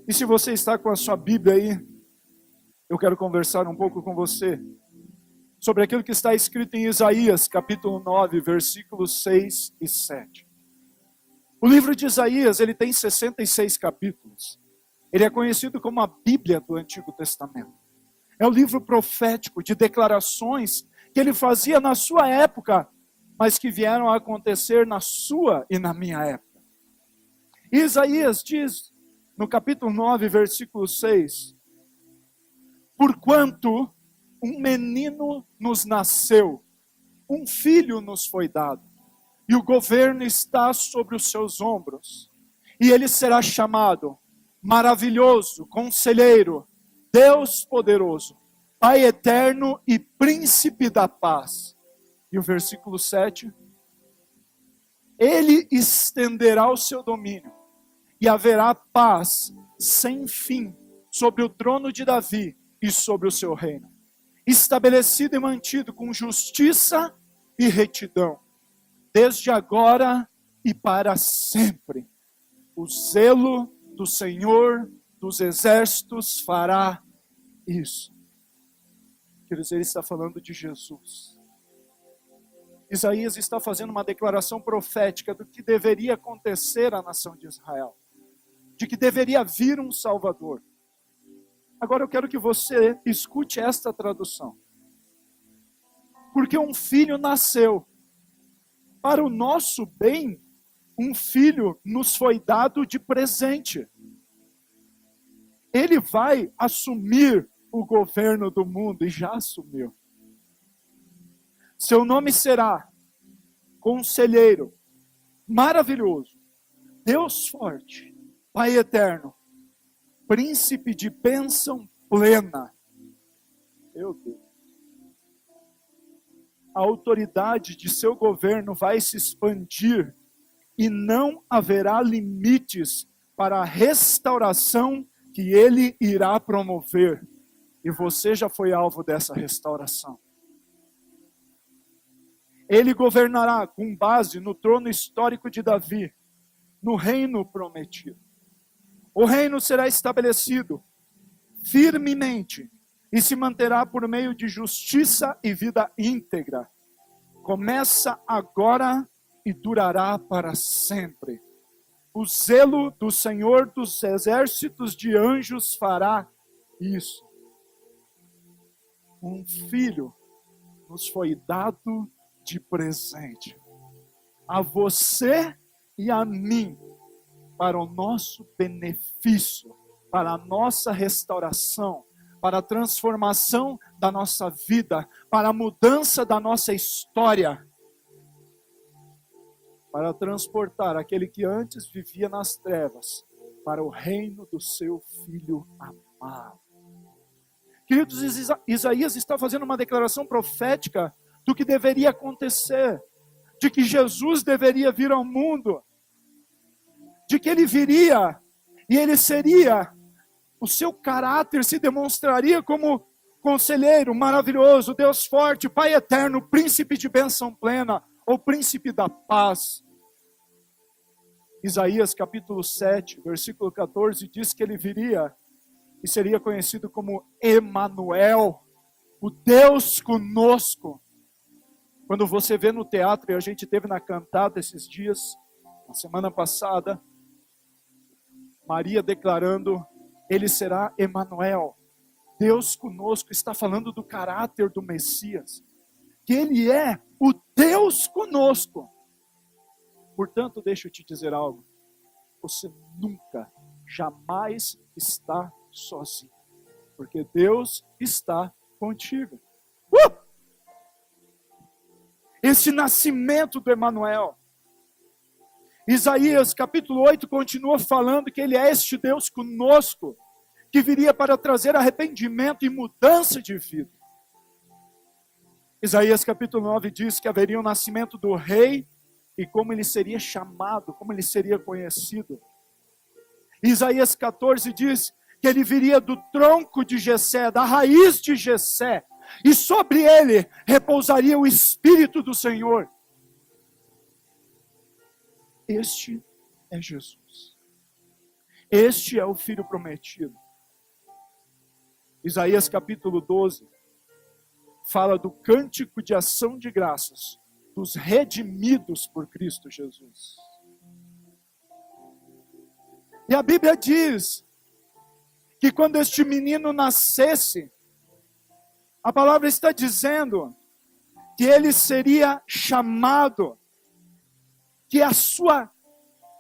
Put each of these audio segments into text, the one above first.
E se você está com a sua Bíblia aí, eu quero conversar um pouco com você sobre aquilo que está escrito em Isaías, capítulo 9, versículos 6 e 7. O livro de Isaías, ele tem 66 capítulos. Ele é conhecido como a Bíblia do Antigo Testamento. É o livro profético de declarações que ele fazia na sua época, mas que vieram a acontecer na sua e na minha época. E Isaías diz, no capítulo 9, versículo 6, porquanto um menino nos nasceu, um filho nos foi dado, e o governo está sobre os seus ombros, e ele será chamado Maravilhoso, Conselheiro, Deus Poderoso, Pai Eterno e Príncipe da Paz. E o versículo 7, ele estenderá o seu domínio, e haverá paz sem fim sobre o trono de Davi e sobre o seu reino, estabelecido e mantido com justiça e retidão, desde agora e para sempre. O zelo do Senhor dos exércitos fará isso. Queridos, ele está falando de Jesus. Isaías está fazendo uma declaração profética do que deveria acontecer à nação de Israel, de que deveria vir um Salvador. Agora eu quero que você escute esta tradução. Porque um filho nasceu. Para o nosso bem, um filho nos foi dado de presente. Ele vai assumir o governo do mundo e já assumiu. Seu nome será Conselheiro, Maravilhoso, Deus Forte, Pai Eterno, Príncipe de bênção plena. Meu Deus. A autoridade de seu governo vai se expandir e não haverá limites para a restauração que ele irá promover. E você já foi alvo dessa restauração. Ele governará com base no trono histórico de Davi, no reino prometido. O reino será estabelecido firmemente e se manterá por meio de justiça e vida íntegra. Começa agora e durará para sempre. O zelo do Senhor dos exércitos de anjos fará isso. Um filho nos foi dado de presente. A você e a mim, para o nosso benefício, para a nossa restauração, para a transformação da nossa vida, para a mudança da nossa história, para transportar aquele que antes vivia nas trevas, para o reino do seu Filho amado. Queridos, Isaías está fazendo uma declaração profética do que deveria acontecer, de que Jesus deveria vir ao mundo, de que ele viria e ele seria, o seu caráter se demonstraria como Conselheiro, Maravilhoso, Deus Forte, Pai Eterno, Príncipe de bênção plena, ou Príncipe da Paz. Isaías capítulo 7, versículo 14, diz que ele viria e seria conhecido como Emanuel, o Deus conosco. Quando você vê no teatro, e a gente teve na cantada esses dias, na semana passada, Maria declarando, ele será Emanuel, Deus conosco, está falando do caráter do Messias, que ele é o Deus conosco. Portanto, deixa eu te dizer algo, você nunca, jamais está sozinho, porque Deus está contigo. Esse nascimento do Emanuel, Isaías capítulo 8 continua falando que ele é este Deus conosco, que viria para trazer arrependimento e mudança de vida. Isaías capítulo 9 diz que haveria o nascimento do rei e como ele seria chamado, como ele seria conhecido. Isaías 14 diz que ele viria do tronco de Jessé, da raiz de Jessé, e sobre ele repousaria o Espírito do Senhor. Este é Jesus. Este é o Filho prometido. Isaías capítulo 12 fala do cântico de ação de graças dos redimidos por Cristo Jesus. E a Bíblia diz que quando este menino nascesse, a palavra está dizendo que ele seria chamado, que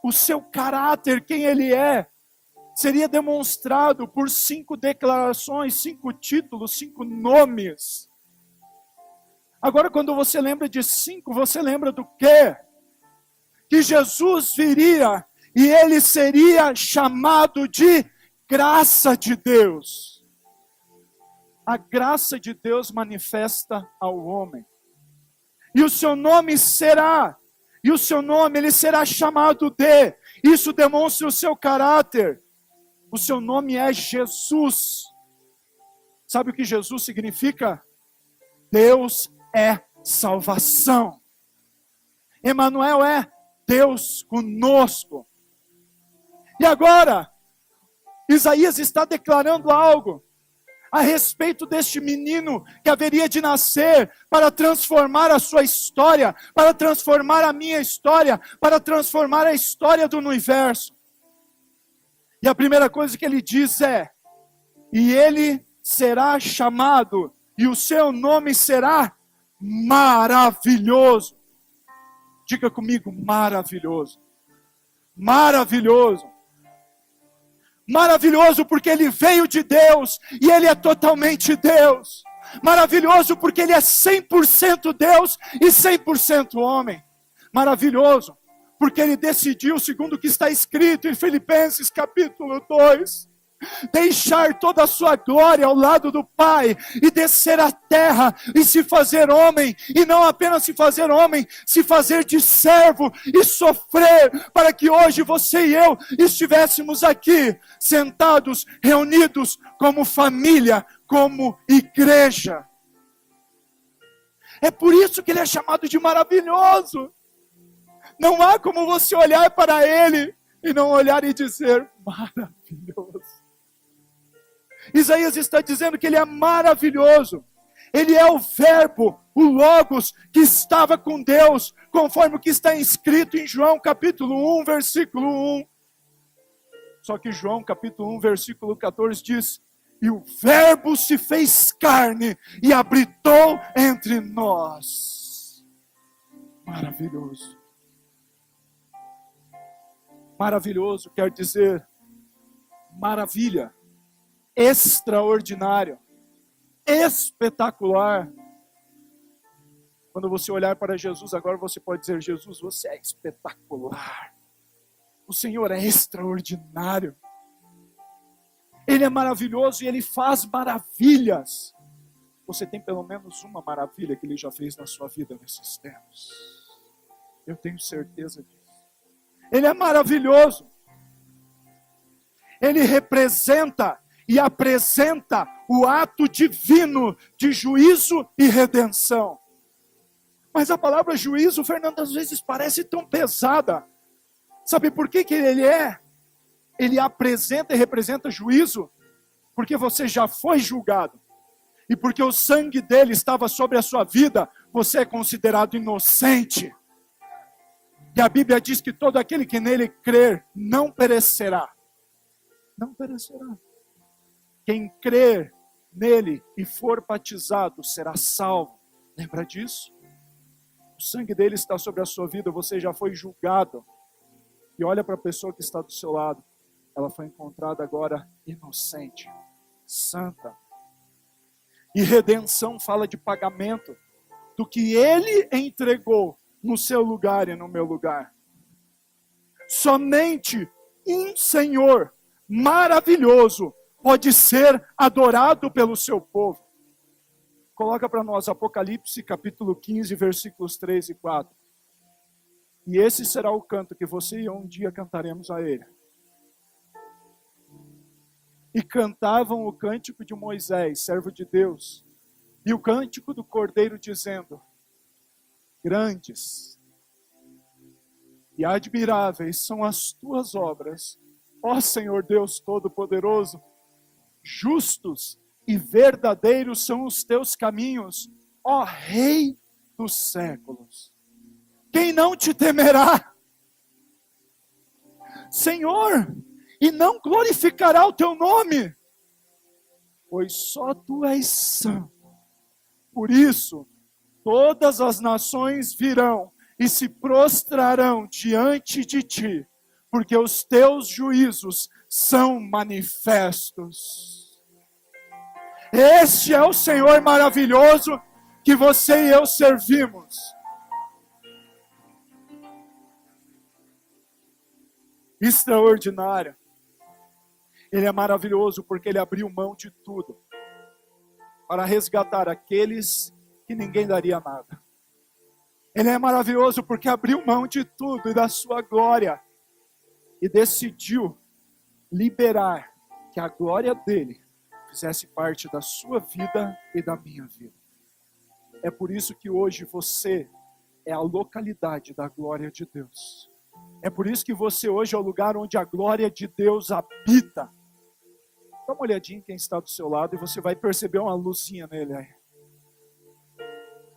o seu caráter, quem ele é, seria demonstrado por 5 declarações, 5 títulos, 5 nomes. Agora, quando você lembra de 5, você lembra do quê? Que Jesus viria e ele seria chamado de graça de Deus. A graça de Deus manifesta ao homem. E o seu nome será, ele será chamado de, isso demonstra o seu caráter. O seu nome é Jesus. Sabe o que Jesus significa? Deus é salvação. Emanuel é Deus conosco. E agora, Isaías está declarando algo a respeito deste menino que haveria de nascer para transformar a sua história, para transformar a minha história, para transformar a história do universo. E a primeira coisa que ele diz é: e ele será chamado, e o seu nome será Maravilhoso. Diga comigo, maravilhoso. Maravilhoso. Maravilhoso porque ele veio de Deus e ele é totalmente Deus. Maravilhoso porque ele é 100% Deus e 100% homem. Maravilhoso porque ele decidiu, segundo o que está escrito em Filipenses capítulo 2, deixar toda a sua glória ao lado do Pai e descer à terra e se fazer homem, e não apenas se fazer homem, se fazer de servo e sofrer, para que hoje você e eu estivéssemos aqui, sentados, reunidos como família, como igreja. É por isso que ele é chamado de maravilhoso. Não há como você olhar para ele e não olhar e dizer, maravilhoso. Isaías está dizendo que ele é maravilhoso. Ele é o verbo, o Logos, que estava com Deus, conforme o que está escrito em João capítulo 1, versículo 1. Só que João capítulo 1, versículo 14 diz, e o verbo se fez carne e habitou entre nós. Maravilhoso. Maravilhoso quer dizer maravilha. Extraordinário, espetacular. Quando você olhar para Jesus agora, você pode dizer, Jesus, você é espetacular. O Senhor é extraordinário. Ele é maravilhoso e Ele faz maravilhas. Você tem pelo menos uma maravilha que Ele já fez na sua vida nesses tempos. Eu tenho certeza disso. Ele é maravilhoso. Ele representa e apresenta o ato divino de juízo e redenção. Mas a palavra juízo, Fernando, às vezes parece tão pesada. Sabe por que ele é? Ele apresenta e representa juízo, porque você já foi julgado. E porque o sangue dele estava sobre a sua vida, você é considerado inocente. E a Bíblia diz que todo aquele que nele crer não perecerá. Não perecerá. Quem crer nele e for batizado será salvo. Lembra disso? O sangue dele está sobre a sua vida, você já foi julgado. E olha para a pessoa que está do seu lado. Ela foi encontrada agora inocente, santa. E redenção fala de pagamento do que ele entregou no seu lugar e no meu lugar. Somente um Senhor maravilhoso pode ser adorado pelo seu povo. Coloca para nós Apocalipse capítulo 15, versículos 3 e 4. E esse será o canto que você e eu um dia cantaremos a ele. E cantavam o cântico de Moisés, servo de Deus, e o cântico do Cordeiro, dizendo, grandes e admiráveis são as tuas obras, Ó Senhor Deus Todo-Poderoso, justos e verdadeiros são os teus caminhos, ó Rei dos séculos. Quem não te temerá, Senhor, e não glorificará o teu nome? Pois só tu és santo. Por isso, todas as nações virão e se prostrarão diante de ti, porque os teus juízos são manifestos. Este é o Senhor maravilhoso que você e eu servimos. Extraordinário. Ele é maravilhoso porque ele abriu mão de tudo para resgatar aqueles que ninguém daria nada. Ele é maravilhoso porque abriu mão de tudo e da sua glória e decidiu liberar que a glória dele fizesse parte da sua vida e da minha vida. É por isso que hoje você é a localidade da glória de Deus. É por isso que você hoje é o lugar onde a glória de Deus habita. Dá uma olhadinha em quem está do seu lado e você vai perceber uma luzinha nele aí.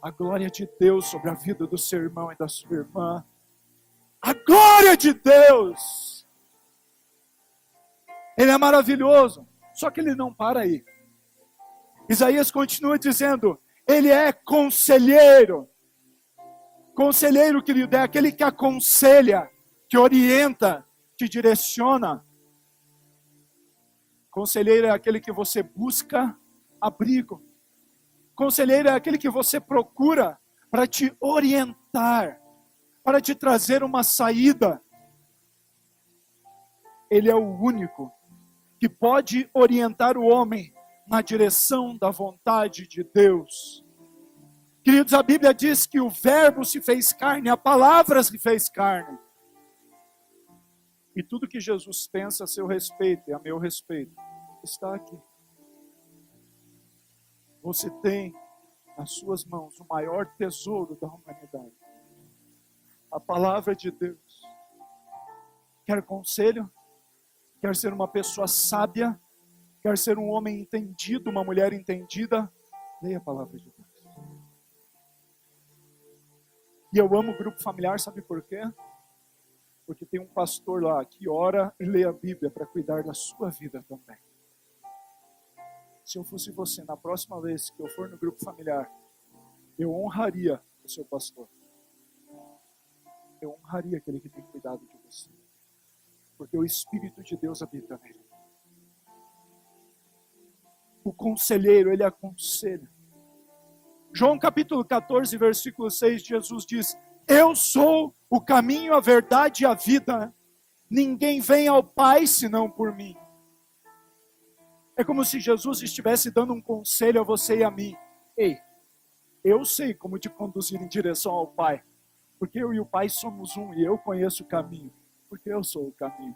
A glória de Deus sobre a vida do seu irmão e da sua irmã. A glória de Deus! Ele é maravilhoso, só que ele não para aí. Isaías continua dizendo, ele é conselheiro. Conselheiro, querido, é aquele que aconselha, que orienta, que direciona. Conselheiro é aquele que você busca abrigo. Conselheiro é aquele que você procura para te orientar, para te trazer uma saída. Ele é o único que pode orientar o homem na direção da vontade de Deus. Queridos, a Bíblia diz que o verbo se fez carne, a palavra se fez carne. E tudo que Jesus pensa a seu respeito e a meu respeito está aqui. Você tem nas suas mãos o maior tesouro da humanidade. A palavra de Deus. Quer conselho? Quer ser uma pessoa sábia? Quer ser um homem entendido, uma mulher entendida? Leia a palavra de Deus. E eu amo o grupo familiar, sabe por quê? Porque tem um pastor lá que ora e lê a Bíblia para cuidar da sua vida também. Se eu fosse você, na próxima vez que eu for no grupo familiar, eu honraria o seu pastor. Eu honraria aquele que tem cuidado de você. Porque o Espírito de Deus habita nele. O conselheiro, ele aconselha. João capítulo 14, versículo 6, Jesus diz, eu sou o caminho, a verdade e a vida. Ninguém vem ao Pai senão por mim. É como se Jesus estivesse dando um conselho a você e a mim. Ei, eu sei como te conduzir em direção ao Pai. Porque eu e o Pai somos um e eu conheço o caminho. Porque eu sou o caminho.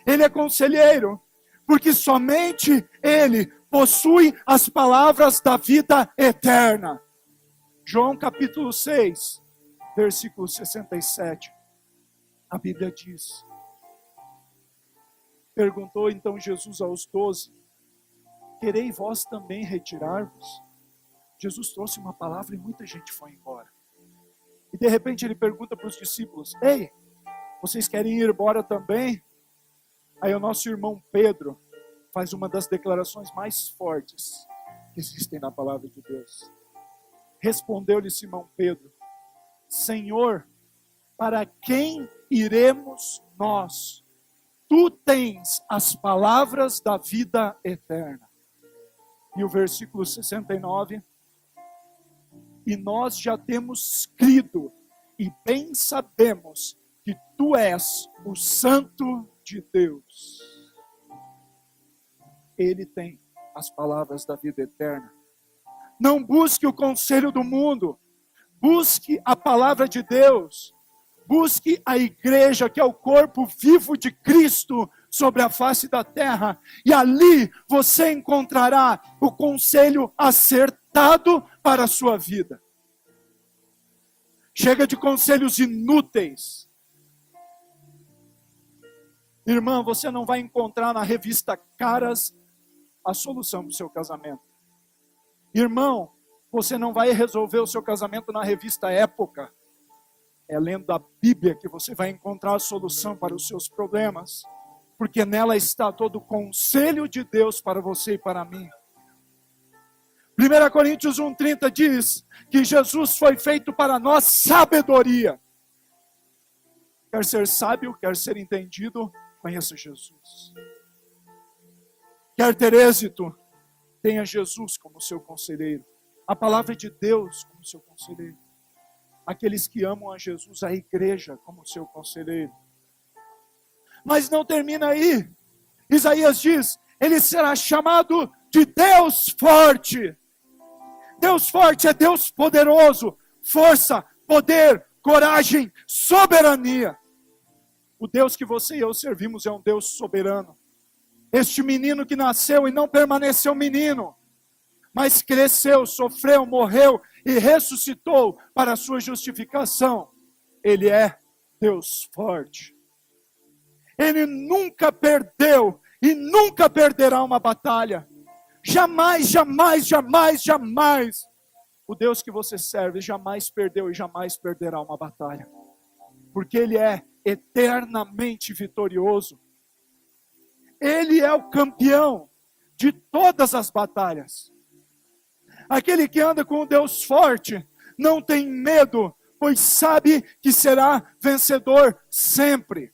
Ele é conselheiro. Porque somente Ele possui as palavras da vida eterna. João capítulo 6, versículo 67. A Bíblia diz. Perguntou então Jesus aos 12. Querei vós também retirar-vos? Jesus trouxe uma palavra e muita gente foi embora. E de repente ele pergunta para os discípulos. Ei, vocês querem ir embora também? Aí o nosso irmão Pedro faz uma das declarações mais fortes que existem na palavra de Deus. Respondeu-lhe Simão Pedro, Senhor, para quem iremos nós? Tu tens as palavras da vida eterna. E o versículo 69, e nós já temos crido e bem sabemos que tu és o Santo de Deus. Ele tem as palavras da vida eterna. Não busque o conselho do mundo. Busque a palavra de Deus. Busque a igreja, que é o corpo vivo de Cristo sobre a face da terra. E ali você encontrará o conselho acertado para a sua vida. Chega de conselhos inúteis. Irmã, você não vai encontrar na revista Caras a solução para o seu casamento. Irmão, você não vai resolver o seu casamento na revista Época. É lendo a Bíblia que você vai encontrar a solução para os seus problemas. Porque nela está todo o conselho de Deus para você e para mim. 1 Coríntios 1,30 diz que Jesus foi feito para nós sabedoria. Quer ser sábio, quer ser entendido, conheça Jesus. Quer ter êxito, tenha Jesus como seu conselheiro. A palavra de Deus como seu conselheiro. Aqueles que amam a Jesus, a igreja como seu conselheiro. Mas não termina aí. Isaías diz, ele será chamado de Deus forte. Deus forte é Deus poderoso, força, poder, coragem, soberania. O Deus que você e eu servimos é um Deus soberano. Este menino que nasceu e não permaneceu menino, mas cresceu, sofreu, morreu e ressuscitou para a sua justificação. Ele é Deus forte. Ele nunca perdeu e nunca perderá uma batalha. Jamais, jamais, jamais, jamais. O Deus que você serve jamais perdeu e jamais perderá uma batalha. Porque Ele é eternamente vitorioso. Ele é o campeão de todas as batalhas. Aquele que anda com um Deus forte não tem medo, pois sabe que será vencedor sempre.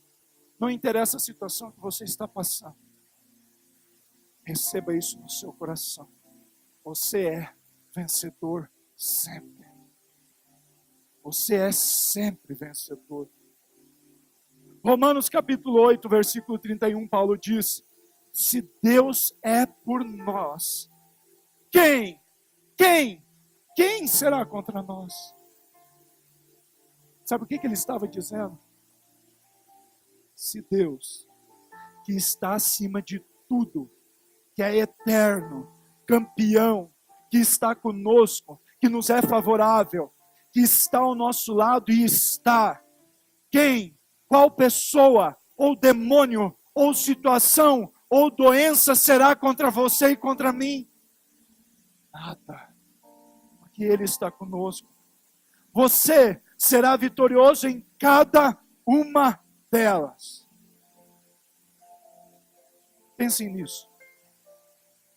Não interessa a situação que você está passando. Receba isso no seu coração. Você é vencedor sempre. Você é sempre vencedor. Romanos capítulo 8, versículo 31, Paulo diz, se Deus é por nós, quem será contra nós? Sabe o que ele estava dizendo? Se Deus, que está acima de tudo, que é eterno, campeão, que está conosco, que nos é favorável, que está ao nosso lado e está, qual pessoa, ou demônio, ou situação, ou doença será contra você e contra mim? Nada, porque Ele está conosco. Você será vitorioso em cada uma delas. Pensem nisso.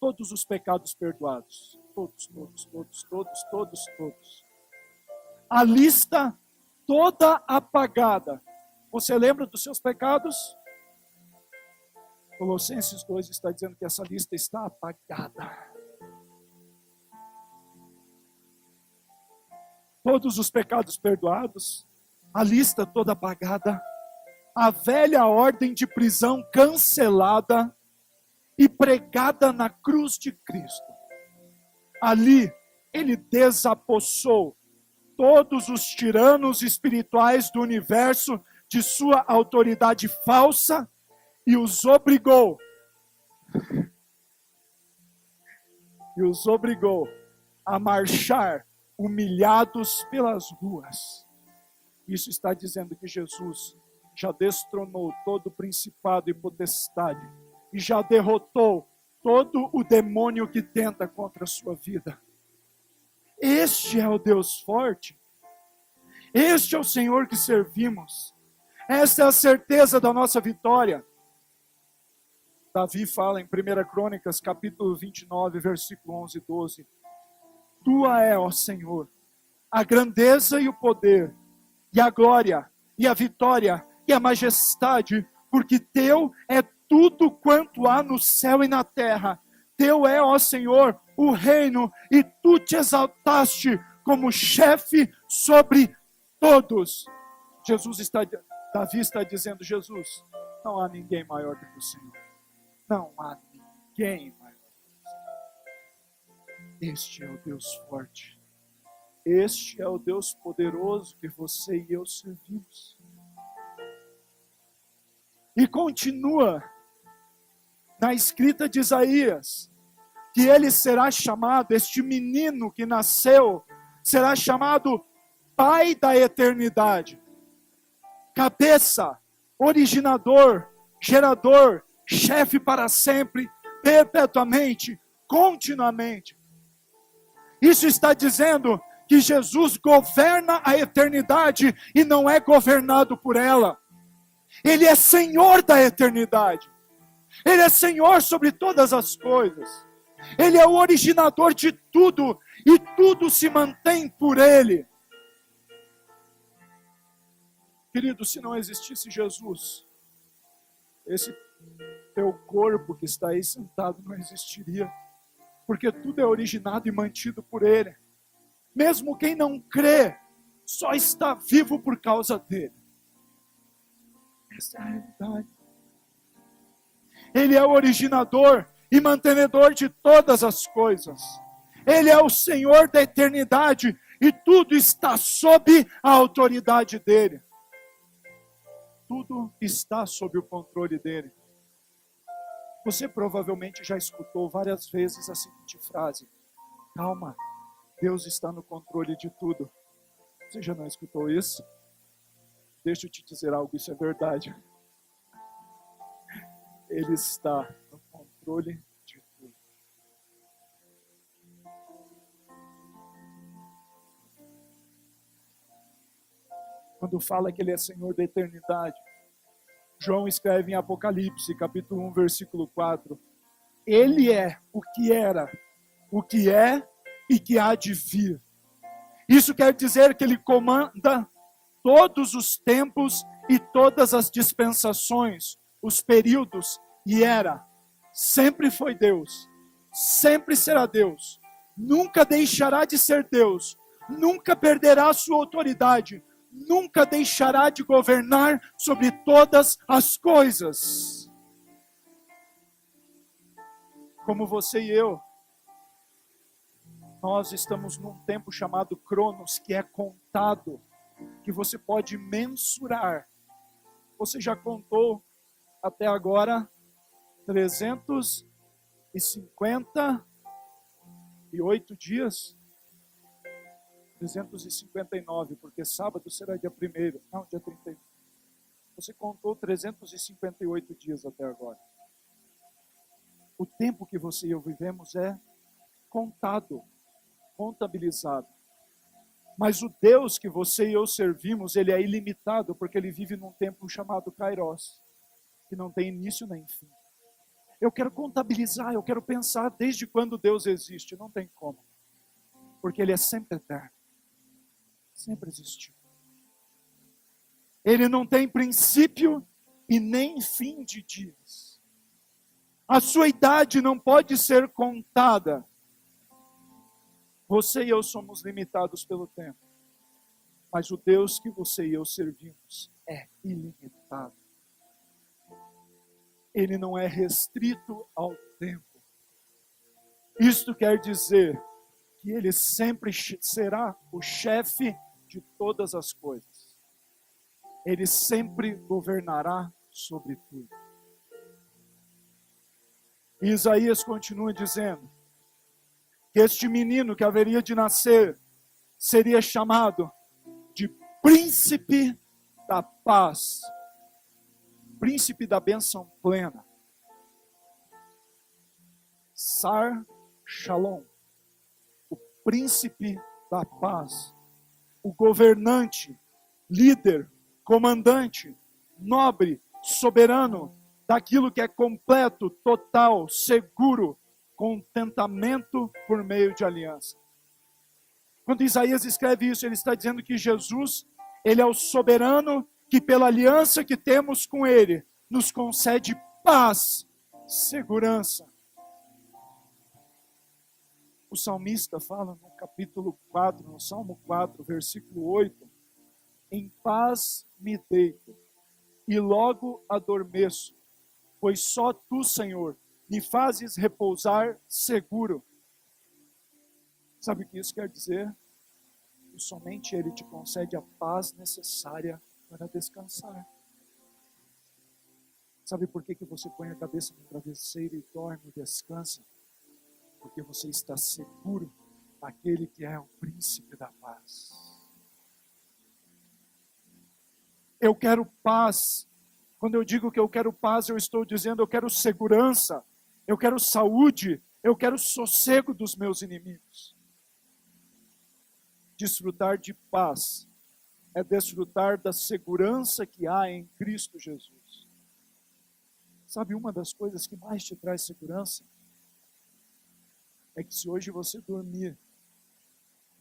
Todos os pecados perdoados. Todos. A lista toda apagada. Você lembra dos seus pecados? Colossenses 2 está dizendo que essa lista está apagada. Todos os pecados perdoados, a lista toda apagada, a velha ordem de prisão cancelada e pregada na cruz de Cristo. Ali, Ele desapossou todos os tiranos espirituais do universo de sua autoridade falsa e os obrigou a marchar humilhados pelas ruas. Isso está dizendo que Jesus já destronou todo o principado e potestade e já derrotou todo o demônio que tenta contra a sua vida. Este é o Deus forte. Este é o Senhor que servimos. Esta é a certeza da nossa vitória. Davi fala em 1 Crônicas, capítulo 29, versículo 11 e 12. Tua é, ó Senhor, a grandeza e o poder, e a glória, e a vitória, e a majestade, porque teu é tudo quanto há no céu e na terra. Teu é, ó Senhor, o reino, e tu te exaltaste como chefe sobre todos. Davi está dizendo, Jesus, não há ninguém maior do que o Senhor. Não há ninguém maior do que o Senhor. Este é o Deus forte. Este é o Deus poderoso que você e eu servimos. E continua na escrita de Isaías, que ele será chamado, este menino que nasceu, será chamado Pai da eternidade, cabeça, originador, gerador, chefe para sempre, perpetuamente, continuamente. Isso está dizendo que Jesus governa a eternidade e não é governado por ela. Ele é Senhor da eternidade. Ele é Senhor sobre todas as coisas. Ele é o originador de tudo e tudo se mantém por Ele. Querido, se não existisse Jesus, esse teu corpo que está aí sentado não existiria, porque tudo é originado e mantido por Ele. Mesmo quem não crê, só está vivo por causa dele. Essa é a realidade. Ele é o originador e mantenedor de todas as coisas. Ele é o Senhor da eternidade e tudo está sob a autoridade dele. Tudo está sob o controle dele. Você provavelmente já escutou várias vezes a seguinte frase: calma, Deus está no controle de tudo. Você já não escutou isso? Deixa eu te dizer algo, isso é verdade. Ele está no controle de tudo. Quando fala que Ele é Senhor da eternidade, João escreve em Apocalipse, capítulo 1, versículo 4, Ele é o que era, o que é e que há de vir. Isso quer dizer que Ele comanda todos os tempos e todas as dispensações, os períodos, e sempre foi Deus, sempre será Deus, nunca deixará de ser Deus, nunca perderá sua autoridade, nunca deixará de governar sobre todas as coisas. Como você e eu, nós estamos num tempo chamado Cronos, que é contado, que você pode mensurar. Você já contou até agora 358 dias? 359, porque sábado será dia 1º, não, dia 31. Você contou 358 dias até agora. O tempo que você e eu vivemos é contado, contabilizado. Mas o Deus que você e eu servimos, Ele é ilimitado, porque Ele vive num tempo chamado Kairos, que não tem início nem fim. Eu quero contabilizar, eu quero pensar desde quando Deus existe. Não tem como. Porque Ele é sempre eterno. Sempre existiu. Ele não tem princípio e nem fim de dias. A sua idade não pode ser contada. Você e eu somos limitados pelo tempo. Mas o Deus que você e eu servimos é ilimitado. Ele não é restrito ao tempo. Isto quer dizer que Ele sempre será o chefe de todas as coisas. Ele sempre governará sobre tudo. E Isaías continua dizendo que este menino que haveria de nascer seria chamado de Príncipe da Paz, Príncipe da bênção plena. Sar Shalom, o Príncipe da Paz, o governante, líder, comandante, nobre, soberano, daquilo que é completo, total, seguro, contentamento por meio de aliança. Quando Isaías escreve isso, ele está dizendo que Jesus, Ele é o soberano que pela aliança que temos com Ele, nos concede paz, segurança. O salmista fala no capítulo 4, no Salmo 4, versículo 8, em paz me deito e logo adormeço, pois só Tu, Senhor, me fazes repousar seguro. Sabe o que isso quer dizer? Que somente Ele te concede a paz necessária para descansar. Sabe por que você põe a cabeça no travesseiro e dorme e descansa? Porque você está seguro naquele que é o príncipe da paz. Eu quero paz Quando eu digo que eu quero paz, eu estou dizendo eu quero segurança, eu quero saúde, eu quero sossego dos meus inimigos. Desfrutar de paz é desfrutar da segurança que há em Cristo Jesus. Sabe, uma das coisas que mais te traz segurança é que se hoje você dormir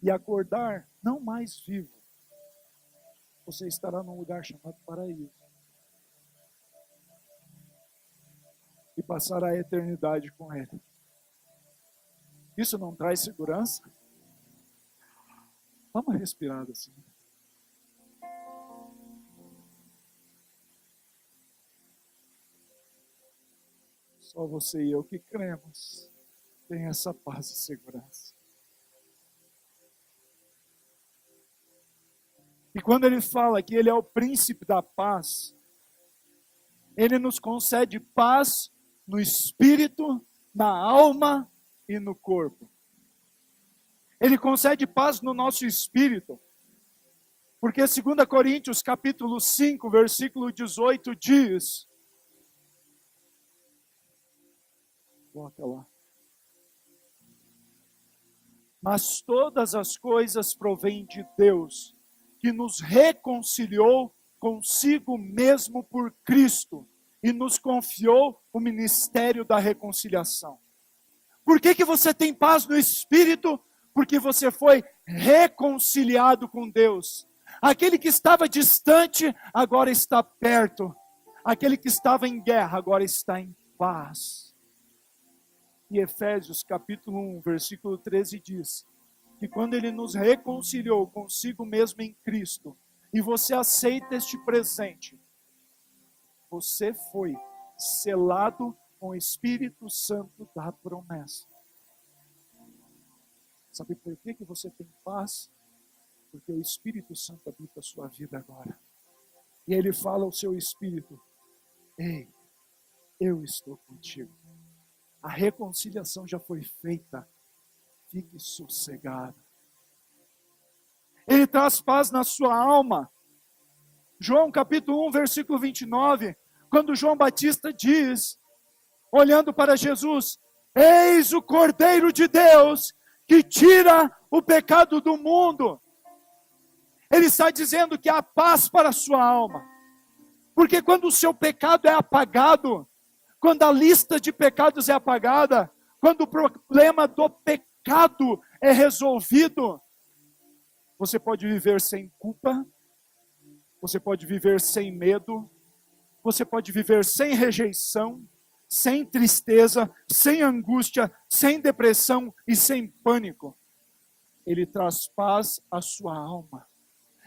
e acordar não mais vivo, você estará num lugar chamado paraíso. E passará a eternidade com Ele. Isso não traz segurança? Dá uma respirada assim. Só você e eu que cremos tem essa paz e segurança. E quando ele fala que ele é o príncipe da paz, ele nos concede paz no espírito, na alma e no corpo. Ele concede paz no nosso espírito. Porque 2 Coríntios capítulo 5, versículo 18 diz, volta lá. Mas todas as coisas provêm de Deus, que nos reconciliou consigo mesmo por Cristo e nos confiou o ministério da reconciliação. Por que você tem paz no Espírito? Porque você foi reconciliado com Deus. Aquele que estava distante, agora está perto. Aquele que estava em guerra, agora está em paz. E Efésios capítulo 1, versículo 13 diz que quando Ele nos reconciliou consigo mesmo em Cristo, e você aceita este presente, você foi selado com o Espírito Santo da promessa. Sabe por que você tem paz? Porque o Espírito Santo habita a sua vida agora. E Ele fala ao seu espírito, ei, eu estou contigo. A reconciliação já foi feita. Fique sossegado. Ele traz paz na sua alma. João capítulo 1, versículo 29, quando João Batista diz, olhando para Jesus, eis o Cordeiro de Deus que tira o pecado do mundo. Ele está dizendo que há paz para a sua alma. Porque quando o seu pecado é apagado, quando a lista de pecados é apagada, quando o problema do pecado é resolvido, você pode viver sem culpa, você pode viver sem medo, você pode viver sem rejeição, sem tristeza, sem angústia, sem depressão e sem pânico. Ele traz paz à sua alma,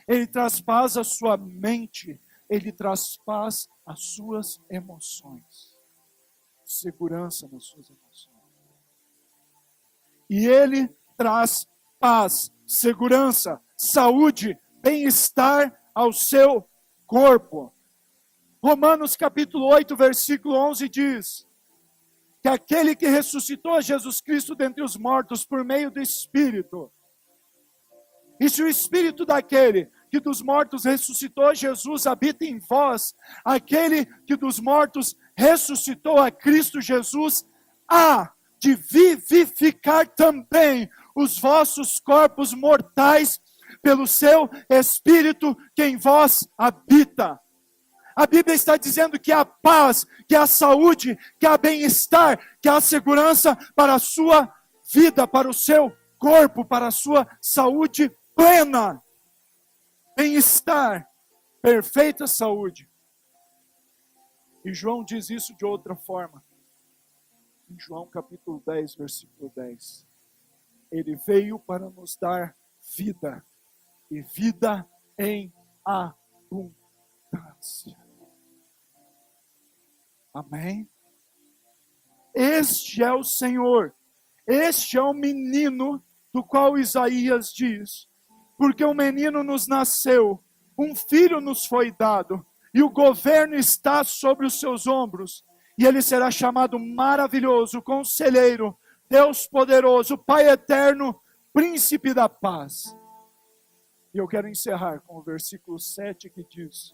Ele traz paz à sua mente, Ele traz paz às suas emoções. Segurança nas suas emoções. E Ele traz paz, segurança, saúde, bem-estar ao seu corpo. Romanos capítulo 8, versículo 11 diz que aquele que ressuscitou Jesus Cristo dentre os mortos por meio do Espírito, e se o Espírito daquele que dos mortos ressuscitou Jesus habita em vós, aquele que dos mortos ressuscitou a Cristo Jesus, há de vivificar também os vossos corpos mortais pelo seu Espírito que em vós habita. A Bíblia está dizendo que há paz, que há saúde, que há bem-estar, que há segurança para a sua vida, para o seu corpo, para a sua saúde plena. Bem-estar, perfeita saúde. E João diz isso de outra forma. Em João capítulo 10, versículo 10. Ele veio para nos dar vida, e vida em abundância. Amém? Este é o Senhor, este é o menino do qual Isaías diz, porque um menino nos nasceu, um filho nos foi dado, e o governo está sobre os seus ombros, e ele será chamado maravilhoso, conselheiro, Deus poderoso, Pai eterno, príncipe da paz. E eu quero encerrar com o versículo 7 que diz,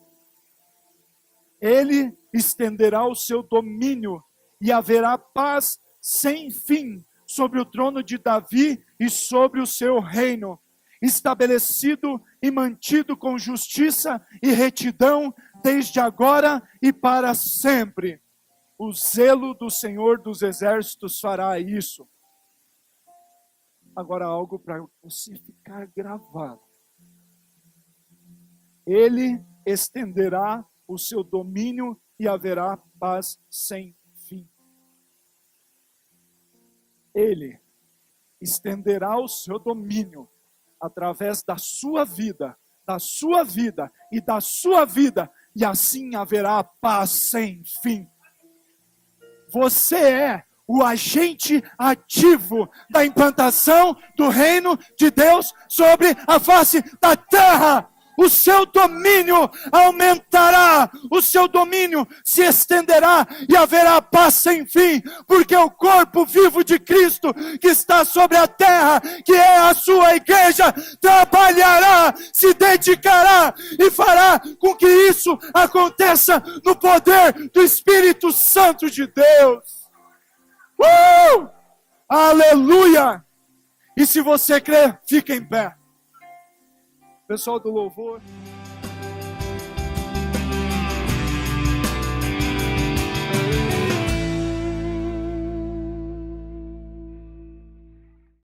Ele estenderá o seu domínio e haverá paz sem fim sobre o trono de Davi e sobre o seu reino, estabelecido e mantido com justiça e retidão desde agora e para sempre. O zelo do Senhor dos Exércitos fará isso. Agora algo para você ficar gravado. Ele estenderá o seu domínio e haverá paz sem fim. Ele estenderá o seu domínio através da sua vida e da sua vida, e assim haverá paz sem fim. Você é o agente ativo da implantação do reino de Deus sobre a face da terra. O seu domínio aumentará, o seu domínio se estenderá e haverá paz sem fim, porque o corpo vivo de Cristo que está sobre a terra, que é a sua igreja, trabalhará, se dedicará e fará com que isso aconteça no poder do Espírito Santo de Deus. Aleluia! E se você crer, fica em pé. Pessoal do louvor.